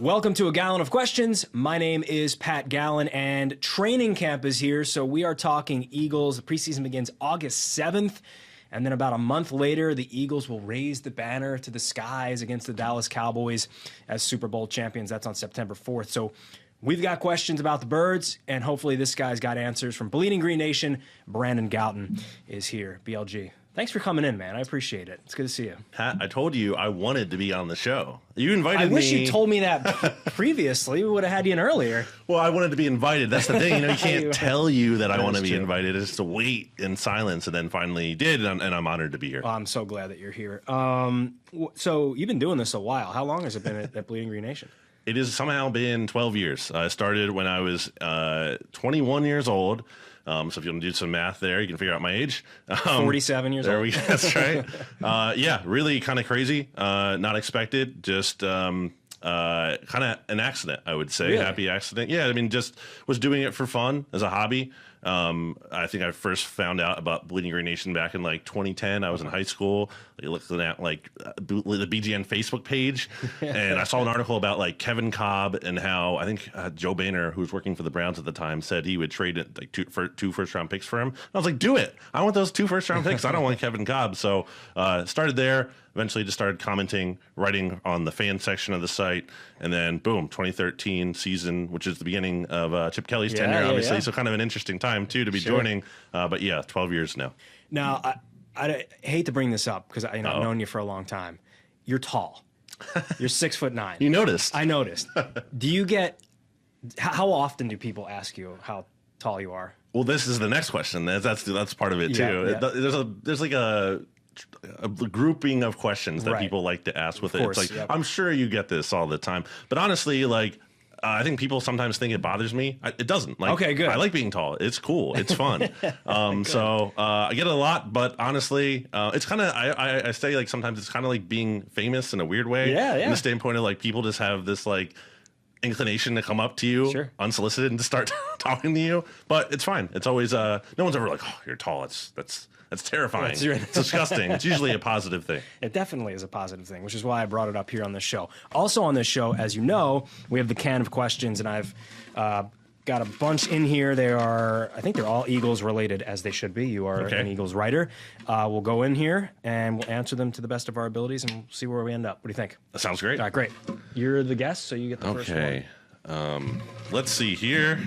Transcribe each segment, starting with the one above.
Welcome to a Gallen of Questions. My name is Pat Gallen, and training camp is here, so we are talking Eagles. The preseason begins August 7th, and then about a month later, the Eagles will raise the banner to the skies against the Dallas Cowboys as Super Bowl champions. That's on September 4th. So we've got questions about the Birds, and hopefully this guy's got answers from Bleeding Green Nation. Brandon Gowton is here. BLG. Thanks for coming in, man. I appreciate it. It's good to see you. Pat, I told you I wanted to be on the show. You invited me. I wish you told me that previously. We would have had you in earlier. Well, I wanted to be invited. That's the thing. You can't tell you that I want to be invited. It's to wait in silence, and then finally did, and I'm honored to be here. Oh, I'm so glad that you're here. So you've been doing this a while. How long has it been at Bleeding Green Nation? It has somehow been 12 years. I started when I was 21 years old. So if you want to do some math there, you can figure out my age. 47 years old. That's right. Yeah, really kind of crazy. Not expected. Just kind of an accident, I would say. Really? Happy accident. Yeah, I mean, just was doing it for fun as a hobby. I think I first found out about Bleeding Green Nation back in like 2010. I was in high school, looking at like the BGN Facebook page, and I saw an article about like Kevin Cobb and how I think Joe Boehner, who was working for the Browns at the time, said he would trade it like two first-round picks for him. And I was like, do it! I want those 2 first-round picks. I don't want Kevin Cobb. So started there. Eventually just started commenting, writing on the fan section of the site, and then boom, 2013 season, which is the beginning of Chip Kelly's tenure, obviously. Yeah. So kind of an interesting time too to be joining. But yeah, 12 years now. Now, I hate to bring this up because I've known you for a long time. You're tall. You're 6'9". You noticed? I noticed. Do you get? How often do people ask you how tall you are? Well, this is the next question. That's part of it too. Yeah. There's like a grouping of questions that people like to ask with it. It's like, I'm sure you get this all the time, but honestly, like, I think people sometimes think it bothers me. It doesn't. Like, okay, good. I like being tall. It's cool. It's fun. So I get it a lot, but honestly, it's kind of, I say like sometimes it's kind of like being famous in a weird way. Yeah. In the standpoint of like people just have this like inclination to come up to you unsolicited and to start talking to you, but it's fine. It's always no one's ever like, oh, you're tall. That's terrifying. It's disgusting. It's usually a positive thing. It definitely is a positive thing, which is why I brought it up here on this show. Also on this show, as you know, we have the can of questions, and I've got a bunch in here. I think they're all Eagles related, as they should be. You are an Eagles writer. We'll go in here and we'll answer them to the best of our abilities, and we'll see where we end up. What do you think? That sounds great. All right, great. You're the guest, so you get the first one. Let's see here.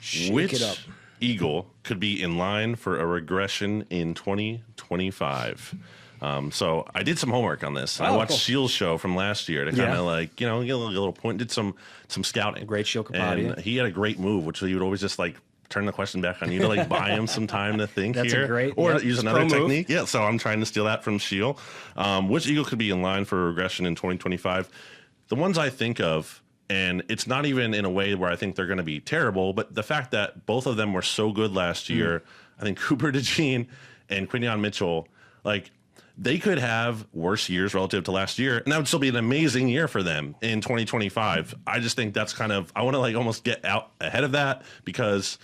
Shake it up. Eagle could be in line for a regression in 2025. So I did some homework on this. I watched Shields' show from last year to kind of like, get a little point, did some scouting. Great Shield Kapadia. And he had a great move, which he would always just like turn the question back on you to like buy him some time to think. That's here. A great, or use another technique. Yeah, so I'm trying to steal that from Shield. Which Eagle could be in line for a regression in 2025? The ones I think of, and it's not even in a way where I think they're going to be terrible, but the fact that both of them were so good last year, I think Cooper DeJean and Quinyon Mitchell, like, they could have worse years relative to last year, and that would still be an amazing year for them in 2025. I just think that's kind of, I want to like almost get out ahead of that, because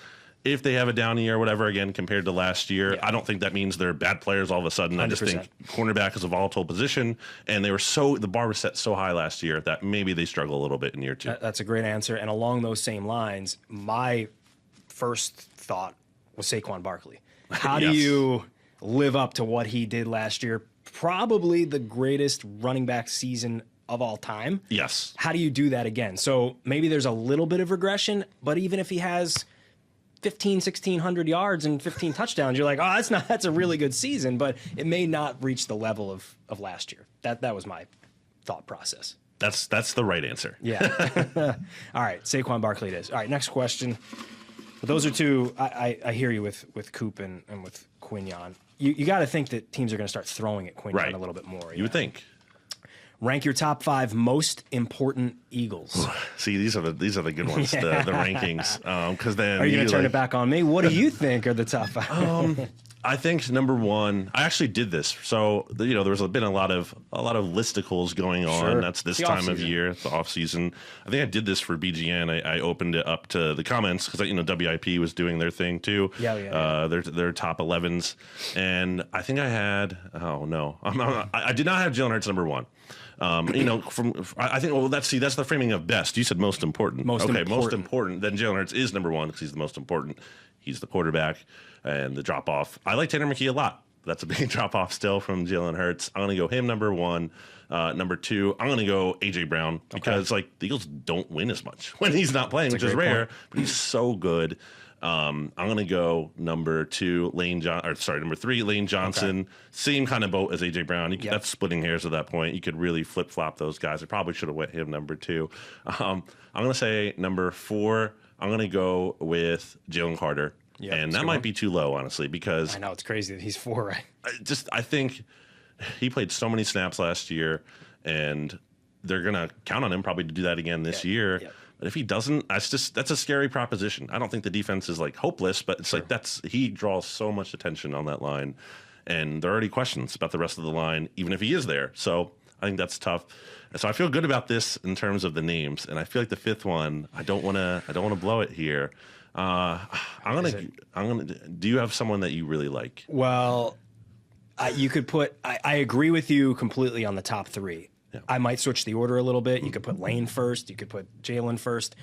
if they have a down year or whatever, again, compared to last year, I don't think that means they're bad players all of a sudden. 100%. I just think cornerback is a volatile position, and the bar was set so high last year that maybe they struggle a little bit in year 2. That's a great answer. And along those same lines, my first thought was Saquon Barkley. How do you live up to what he did last year? Probably the greatest running back season of all time. Yes. How do you do that again? So maybe there's a little bit of regression, but even if he has 1,600 yards and 15 touchdowns, you're like, oh, that's a really good season, but it may not reach the level of last year. That was my thought process. That's the right answer. Yeah. All right, Saquon Barkley it is. All right, next question. But those are two. I hear you with Coop and with Quinyon. You got to think that teams are going to start throwing at Quinyon a little bit more. You would think. Rank your top 5 most important Eagles. See, these are the good ones, the rankings. Because then are you going to turn it back on me? What do you think are the top 5? I think number one, I actually did this. So there's been a lot of listicles going on. Sure. That's this time of year, the off season. I think I did this for BGN. I opened it up to the comments because WIP was doing their thing too. Yeah. Their top 11s, and I think I had. Oh no, I did not have Jalen Hurts number one. I think that's the framing of best. You said most important. Most important. Then Jalen Hurts is number one because he's the most important. He's the quarterback, and the drop off. I like Tanner McKee a lot. That's a big drop off still from Jalen Hurts. I'm going to go him number one. Number two, I'm going to go AJ Brown because the Eagles don't win as much when he's not playing, which is rare. But he's so good. I'm going to go number two, number three, Lane Johnson. Okay. Same kind of boat as AJ Brown. That's splitting hairs at that point. You could really flip flop those guys. I probably should have went him number two. I'm going to say number four. I'm going to go with Jalen Carter. Yeah, and that might be too low, honestly, because I know it's crazy that he's 4, right? I think he played so many snaps last year, and they're going to count on him probably to do that again this year. Yeah. But if he doesn't, that's a scary proposition. I don't think the defense is hopeless, but it's he draws so much attention on that line, and there are already questions about the rest of the line, even if he is there. So I think that's tough. So I feel good about this in terms of the names, and I feel like the fifth one, I don't want to blow it here. Do you have someone that you really like? Well, you could put. I agree with you completely on the top three. Yeah. I might switch the order a little bit. You could put Lane first. You could put Jalen first.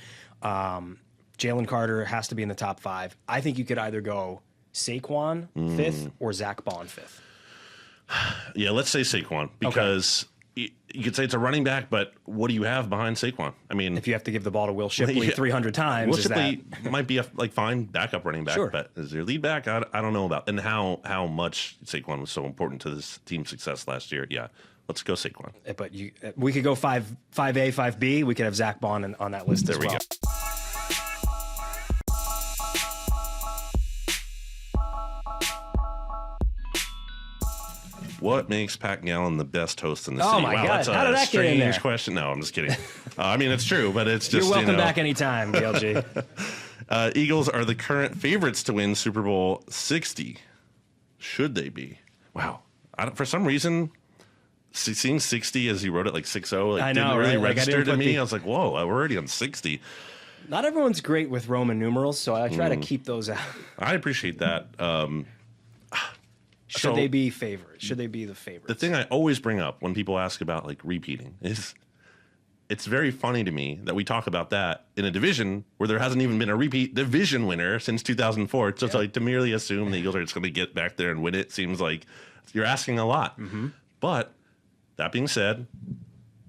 Jalen Carter has to be in the top 5. I think you could either go Saquon fifth or Zach Bond fifth. Yeah, let's say Saquon because you could say it's a running back, but what do you have behind Saquon? I mean, if you have to give the ball to Will Shipley 300 times, Will Shipley might be a fine backup running back, but is your lead back? I don't know about, and how much Saquon was so important to this team's success last year. Yeah, let's go Saquon. But we could go 5A, 5B. We could have Zach Bond on that list as well. There we go. What makes Pat Gallen the best host in the city? Oh my God! That's How did that get in there? Strange question. No, I'm just kidding. I mean, it's true, but it's just you're welcome back anytime, DLG. Eagles are the current favorites to win Super Bowl 60. Should they be? Wow. For some reason, seeing 60 as he wrote it 6-0, didn't really register to me. I was like, whoa, we're already on 60. Not everyone's great with Roman numerals, so I try to keep those out. I appreciate that. Should they be favorites? Should they be the favorites? The thing I always bring up when people ask about repeating is it's very funny to me that we talk about that in a division where there hasn't even been a repeat division winner since 2004. So to merely assume the Eagles are just going to get back there and win it seems like you're asking a lot. Mm-hmm. But that being said,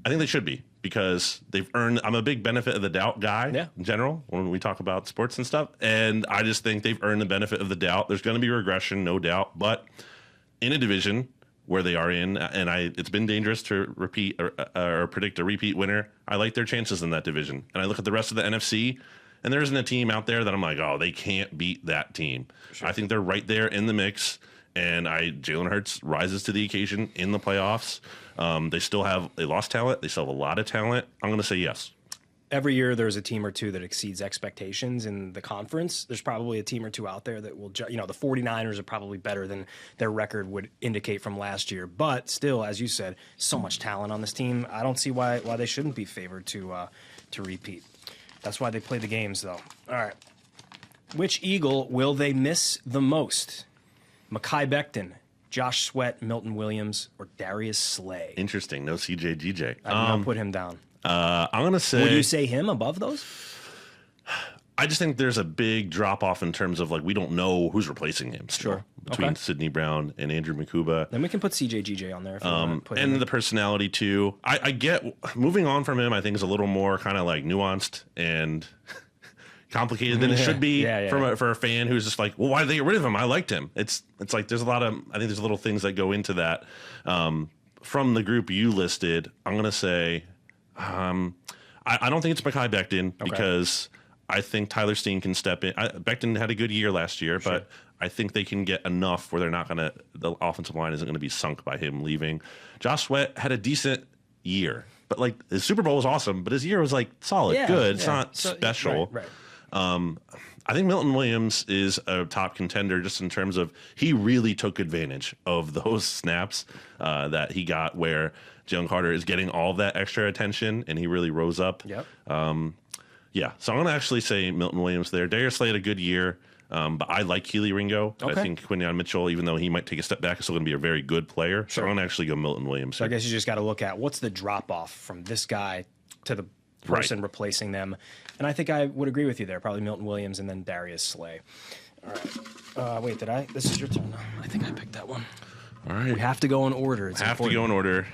I think they should be because they've earned. I'm a big benefit of the doubt guy in general when we talk about sports and stuff. And I just think they've earned the benefit of the doubt. There's going to be regression, no doubt. But in a division where they are in, and it's been dangerous to repeat or predict a repeat winner. I like their chances in that division. And I look at the rest of the NFC, and there isn't a team out there that I'm like, oh, they can't beat that team. Sure. I think they're right there in the mix, and Jalen Hurts rises to the occasion in the playoffs. They lost talent. They still have a lot of talent. I'm going to say yes. Every year there's a team or two that exceeds expectations in the conference. There's probably a team or two out there that will, the 49ers are probably better than their record would indicate from last year. But still, as you said, so much talent on this team. I don't see why they shouldn't be favored to repeat. That's why they play the games, though. All right. Which Eagle will they miss the most? Mekhi Becton, Josh Sweat, Milton Williams, or Darius Slay? Interesting. No CJ GJ. I did not put him down. I'm going to say... Would you say him above those? I just think there's a big drop-off in terms of, we don't know who's replacing him still, between Sidney Brown and Andrew Makuba. Then we can put CJ GJ on there. If you want to put and the personality, too. I get... Moving on from him, I think, is a little more kind of, nuanced and complicated than it should be for a fan who's just well, why did they get rid of him? I liked him. It's there's a lot of... I think there's little things that go into that. From the group you listed, I'm going to say... I don't think it's Mekhi Becton because I think Tyler Steen can step in. Becton had a good year last year, but I think they can get enough where the offensive line isn't going to be sunk by him leaving. Josh Sweat had a decent year, but his Super Bowl was awesome, but his year was solid, good. It's not special. Right. I think Milton Williams is a top contender just in terms of he really took advantage of those snaps that he got where Jalen Carter is getting all of that extra attention, and he really rose up. Yep. Yeah, so I'm going to actually say Milton Williams there. Darius Slay had a good year, but I like Keely Ringo. Okay. I think Quinyon Mitchell, even though he might take a step back, is still going to be a very good player. So I'm going to actually go Milton Williams. So I guess you just got to look at what's the drop-off from this guy to the person replacing them. And I think I would agree with you there. Probably Milton Williams and then Darius Slay. All right. Wait, did I? This is your turn. I think I picked that one. All right. We have to go in order. It's have to go in order.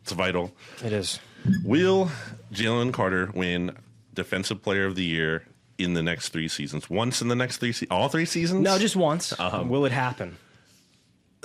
It's vital. It is. Will Jalen Carter win Defensive Player of the Year in the next 3 seasons? Once in the next 3 seasons? All 3 seasons? No, just once. Will it happen?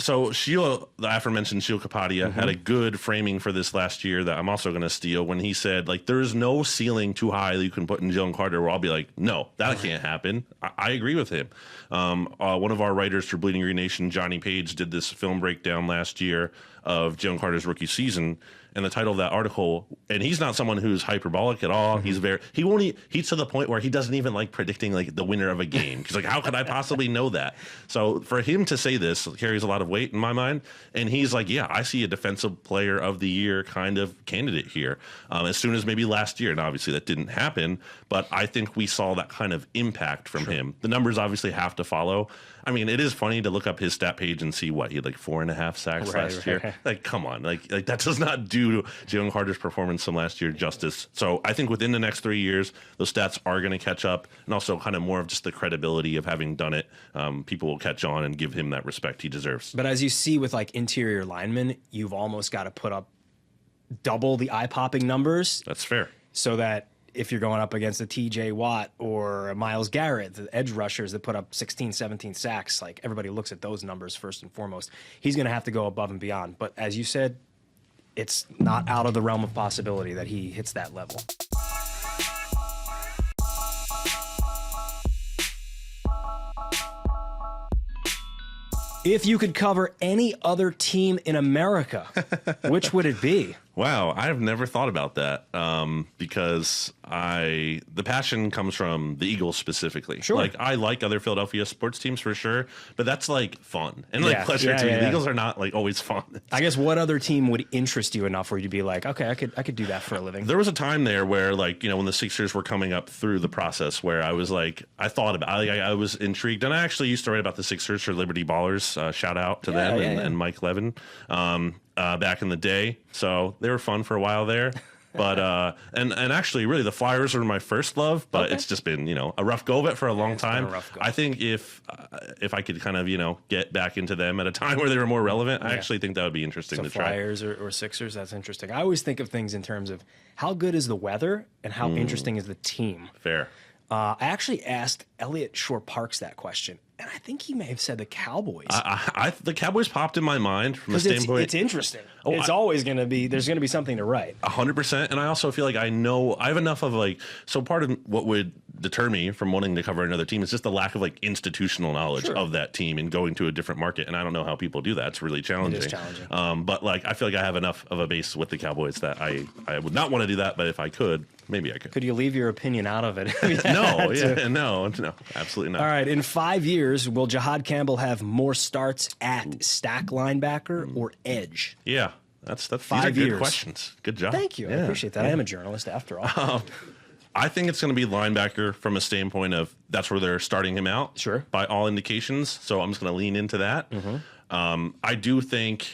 So Sheila, the aforementioned Sheila Kapadia, had a good framing for this last year that I'm also going to steal when he said, like, there is no ceiling too high that you can put in Jalen Carter where I'll be like, no, that can't happen. I agree with him. One of our writers for Bleeding Green Nation, Johnny Page, did this film breakdown last year of Jalen Carter's rookie season. And the title of that article, and he's not someone who's hyperbolic at all. He's he's to the point where he doesn't even like predicting like the winner of a game. He's like, how could I possibly know that? So for him to say this carries a lot of weight in my mind. And he's like, yeah, I see a Defensive Player of the Year kind of candidate here. As soon as maybe last year, and obviously that didn't happen, but I think we saw that kind of impact from him. The numbers obviously have to follow. I mean, it is funny to look up his stat page and see what he had like 4.5 sacks last year. Like, come on, like that does not do Jalen Carter's performance from last year justice. So I think within the next 3 years, those stats are going to catch up, and also kind of more of just the credibility of having done it. People will catch on and give him that respect he deserves. But as you see with like interior linemen, you've almost got to put up double the eye-popping numbers. That's fair. So that if you're going up against a TJ Watt or a Myles Garrett, the edge rushers that put up 16, 17 sacks, like everybody looks at those numbers first and foremost. He's going to have to go above and beyond. But as you said, it's not out of the realm of possibility that he hits that level. If you could cover any other team in America, which would it be? Wow, I've never thought about that because the passion comes from the Eagles specifically. Sure. Like, I like other Philadelphia sports teams for sure, but that's like fun and like pleasure to me. The Eagles are not like always fun. I guess what other team would interest you enough where you'd be like, okay, I could do that for a living? There was a time there where, like, you know, when the Sixers were coming up through the process, where I was like, I thought about, I was intrigued, and I actually used to write about the Sixers for Liberty Ballers. Shout out to them and Mike Levin. Back in the day, so they were fun for a while there. But and actually, really, the Flyers were my first love. But it's just been, you know, a rough go of it for a long time. I think if I could kind of, you know, get back into them at a time where they were more relevant, I actually think that would be interesting to try. Flyers or Sixers, that's interesting. I always think of things in terms of how good is the weather and how interesting is the team. Fair. I actually asked Elliot Shore-Parks that question, and I think he may have said the Cowboys. The Cowboys popped in my mind from a standpoint. It's interesting. It's always going to be, there's going to be something to write. 100%. And I also feel like I have enough of like, so part of what would deter me from wanting to cover another team is just the lack of like institutional knowledge of that team and going to a different market. And I don't know how people do that. It's really challenging. It is challenging. But like, I feel like I have enough of a base with the Cowboys that I would not want to do that. But if I could, maybe I could. Could you leave your opinion out of it? No, absolutely not. All right. In 5 years, will Jahad Campbell have more starts at stack linebacker or edge? Yeah, that's 5 these are years. good questions. Good job. Thank you. I appreciate that. I am a journalist after all. I think it's going to be linebacker from a standpoint of that's where they're starting him out. Sure. By all indications. So I'm just going to lean into that. I do think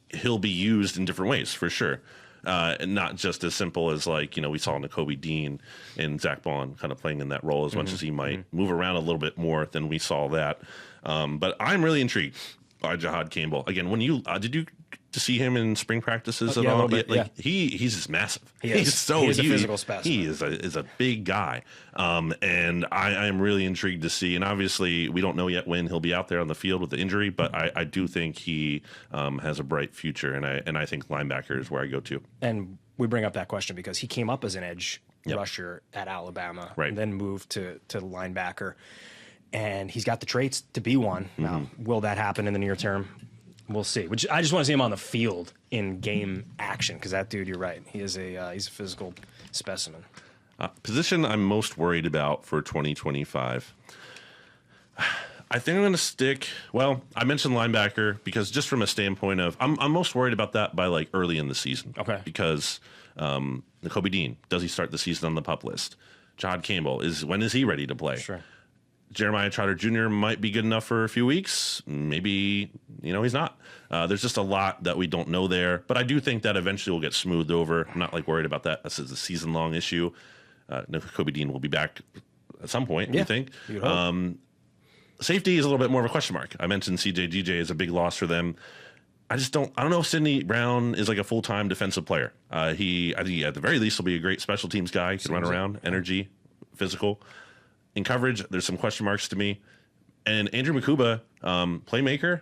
he'll be used in different ways for sure. And not just as simple as like, you know, we saw Nakobe Dean and Zach Bond kind of playing in that role as much as he might move around a little bit more than we saw that. But I'm really intrigued by Jahad Campbell. Again, when you did you to see him in spring practices at all? A little bit, He's just massive. He's so huge. A physical specimen. He is a big guy. And I am really intrigued to see. And obviously, we don't know yet when he'll be out there on the field with the injury, but I do think he has a bright future. And I think linebacker is where I go to. And we bring up that question because he came up as an edge rusher at Alabama, and then moved to linebacker. And he's got the traits to be one. Now, will that happen in the near term? We'll see. Which I just want to see him on the field in game action because that dude, you're right, he's a physical specimen. Position I'm most worried about for 2025. I think I'm going to stick. Well, I mentioned linebacker because just from a standpoint of I'm most worried about that by like early in the season. Okay. Because Nakobe Dean, does he start the season on the PUP list? Jod Campbell, when is he ready to play? Sure. Jeremiah Trotter Jr. might be good enough for a few weeks. Maybe, he's not. There's just a lot that we don't know there. But I do think that eventually will get smoothed over. I'm not like worried about that. This is a season-long issue. Nakobe Dean will be back at some point, you think? You'd hope. Safety is a little bit more of a question mark. I mentioned CJ DJ is a big loss for them. I don't know if Sidney Brown is like a full-time defensive player. I think at the very least will be a great special teams guy. He can run around, energy, physical. In coverage, there's some question marks to me. And Andrew Makuba, playmaker,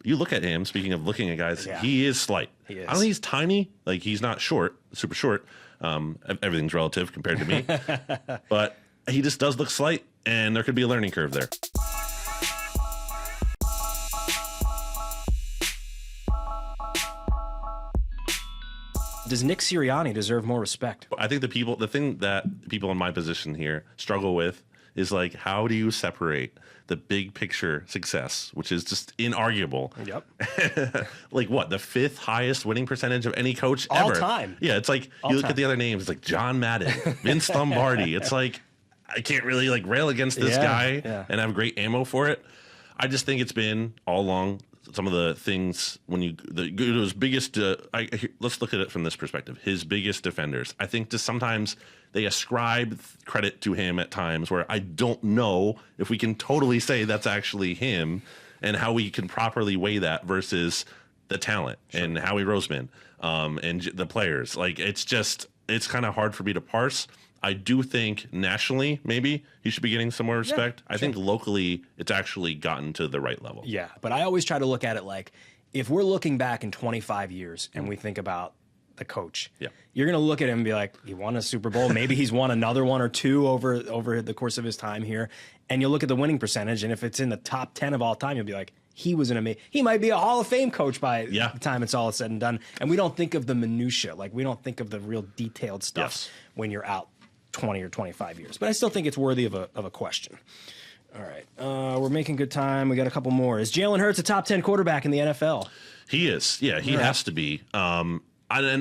you look at him, speaking of looking at guys, he is slight. He is. I don't think he's tiny. Like, he's not short, super short. Everything's relative compared to me. But he just does look slight, and there could be a learning curve there. Does Nick Sirianni deserve more respect? I think the thing that people in my position here struggle with is like, how do you separate the big picture success, which is just inarguable? Yep. Like what, the fifth highest winning percentage of any coach all ever? Time. Yeah, it's like you look at the other names, it's like John Madden, Vince Lombardi. It's like I can't really like rail against this guy and have great ammo for it. I just think it's been all along. Some of the things his biggest. Let's look at it from this perspective. His biggest defenders. I think just sometimes they ascribe credit to him at times where I don't know if we can totally say that's actually him, and how we can properly weigh that versus the talent and Howie Roseman and the players. Like it's kind of hard for me to parse. I do think nationally, maybe he should be getting some more respect. I think locally, it's actually gotten to the right level. Yeah, but I always try to look at it like, if we're looking back in 25 years and we think about the coach, you're going to look at him and be like, he won a Super Bowl. Maybe he's won another one or two over the course of his time here. And you'll look at the winning percentage, and if it's in the top 10 of all time, you'll be like, he might be a Hall of Fame coach by the time it's all said and done. And we don't think of the minutia. Like, we don't think of the real detailed stuff when you're out 20 or 25 years, but I still think it's worthy of a question. All right, we're making good time. We got a couple more. Is Jalen Hurts a top 10 quarterback in the NFL? He is. Yeah, he has to be. And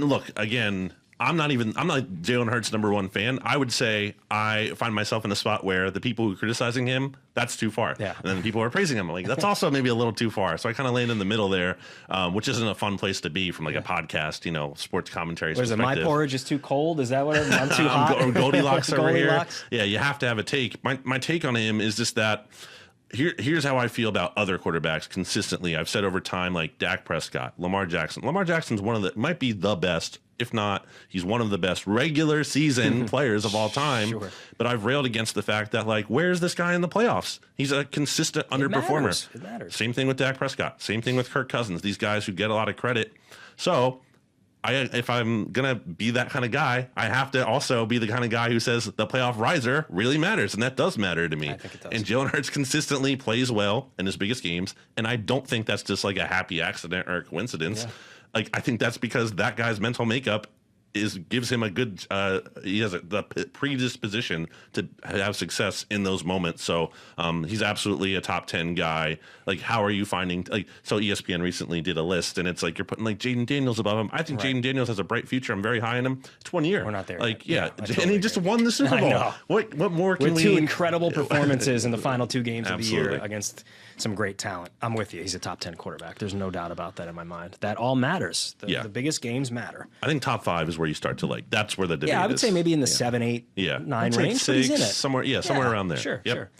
look, again, I'm not Jalen Hurts' number one fan. I would say I find myself in a spot where the people who are criticizing him, that's too far. Yeah. And then the people who are praising him, like, that's also maybe a little too far. So I kind of land in the middle there, which isn't a fun place to be from like a podcast, sports commentary perspective. My porridge is too cold? Is that what I'm too hot? Or Goldilocks over Goldilocks? here. Yeah, you have to have a take. My take on him is just that here's how I feel about other quarterbacks consistently. I've said over time, like Dak Prescott, Lamar Jackson. Lamar Jackson's might be the best. If not, he's one of the best regular season players of all time. Sure. But I've railed against the fact that, like, where's this guy in the playoffs? He's a consistent underperformer. It matters. Same thing with Dak Prescott. Same thing with Kirk Cousins. These guys who get a lot of credit. So if I'm going to be that kind of guy, I have to also be the kind of guy who says the playoff riser really matters, and that does matter to me. I think it does. And Jalen Hurts consistently plays well in his biggest games, and I don't think that's just like a happy accident or a coincidence. Yeah. Like, I think that's because that guy's mental makeup gives him a good he has the predisposition to have success in those moments. So he's absolutely a top 10 guy. Like, how are you finding, like, so ESPN recently did a list, and it's like you're putting like Jaden Daniels above him. I think Jaden Daniels has a bright future. I'm very high on him. It's 1 year. We're not there like yet. And he just won the Super Bowl. What more can with two incredible performances in the final two games of the year against some great talent. I'm with you. He's a top 10 quarterback. There's no doubt about that in my mind. That all matters. The biggest games matter. I think top 5 is where you start to, like, that's where the debate is. Yeah, I would say maybe in the 7, 8, 9 range. 6, but he's in it. Somewhere around there. Sure.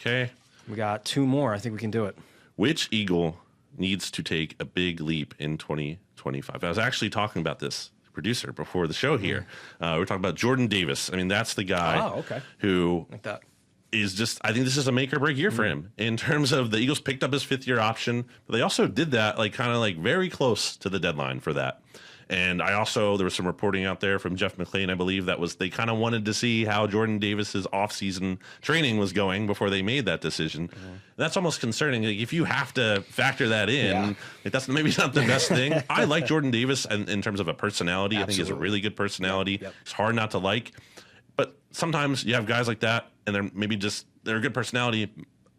Okay. We got 2 more. I think we can do it. Which Eagle needs to take a big leap in 2025? I was actually talking about this producer before the show here. We were talking about Jordan Davis. I mean, that's the guy who like that. Is just, I think this is a make or break year for him in terms of the Eagles picked up his 5th-year option, but they also did that like kind of like very close to the deadline for that. And there was some reporting out there from Jeff McClain, I believe, they kind of wanted to see how Jordan Davis's offseason training was going before they made that decision. That's almost concerning. Like, if you have to factor that in, like, that's maybe not the best thing. I like Jordan Davis in terms of a personality. Absolutely. I think he has a really good personality. It's hard not to like. But sometimes you have guys like that, and they're a good personality.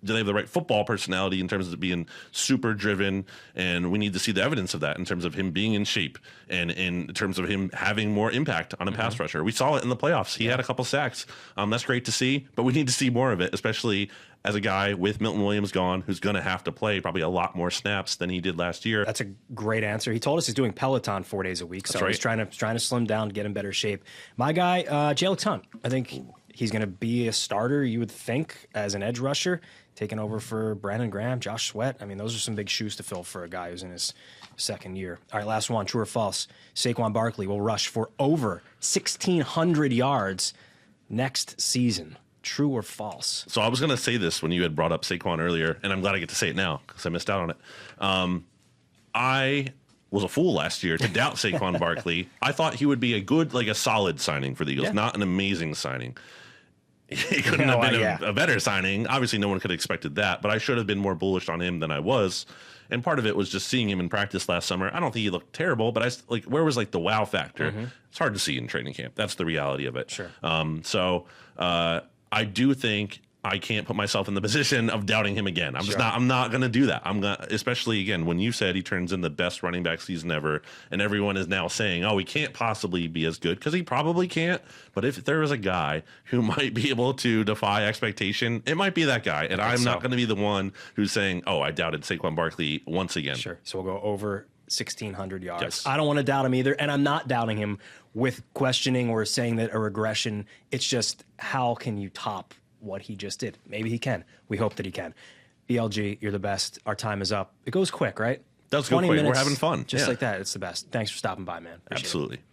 Do they have the right football personality in terms of being super driven? And we need to see the evidence of that in terms of him being in shape and in terms of him having more impact on a pass rusher. We saw it in the playoffs. He had a couple sacks. That's great to see, but we need to see more of it, especially as a guy with Milton Williams gone, who's going to have to play probably a lot more snaps than he did last year. That's a great answer. He told us he's doing Peloton 4 days a week, so he's trying to slim down, get in better shape. My guy, Jalen Carter. I think he's going to be a starter, you would think, as an edge rusher, taking over for Brandon Graham, Josh Sweat. I mean, those are some big shoes to fill for a guy who's in his second year. All right, last one, true or false. Saquon Barkley will rush for over 1,600 yards next season. True or false? So I was going to say this when you had brought up Saquon earlier, and I'm glad I get to say it now because I missed out on it. I was a fool last year to doubt Saquon Barkley. I thought he would be a solid signing for the Eagles, not an amazing signing. He couldn't have been a better signing. Obviously, no one could have expected that, but I should have been more bullish on him than I was. And part of it was just seeing him in practice last summer. I don't think he looked terrible, but where was the wow factor? It's hard to see in training camp. That's the reality of it. Sure. So I do think I can't put myself in the position of doubting him again. I'm not going to do that. Especially again, when you said he turns in the best running back season ever, and everyone is now saying, oh, he can't possibly be as good, because he probably can't. But if there is a guy who might be able to defy expectation, it might be that guy. And I'm not going to be the one who's saying, oh, I doubted Saquon Barkley once again. Sure. So we'll go over 1,600 yards. Yes. I don't want to doubt him either, and I'm not doubting him with questioning or saying that a regression. It's just, how can you top what he just did? Maybe he can. We hope that he can. BLG, you're the best. Our time is up. It goes quick, right? Does go quick. We're having fun. Just like that. It's the best. Thanks for stopping by, man. Appreciate Absolutely. it.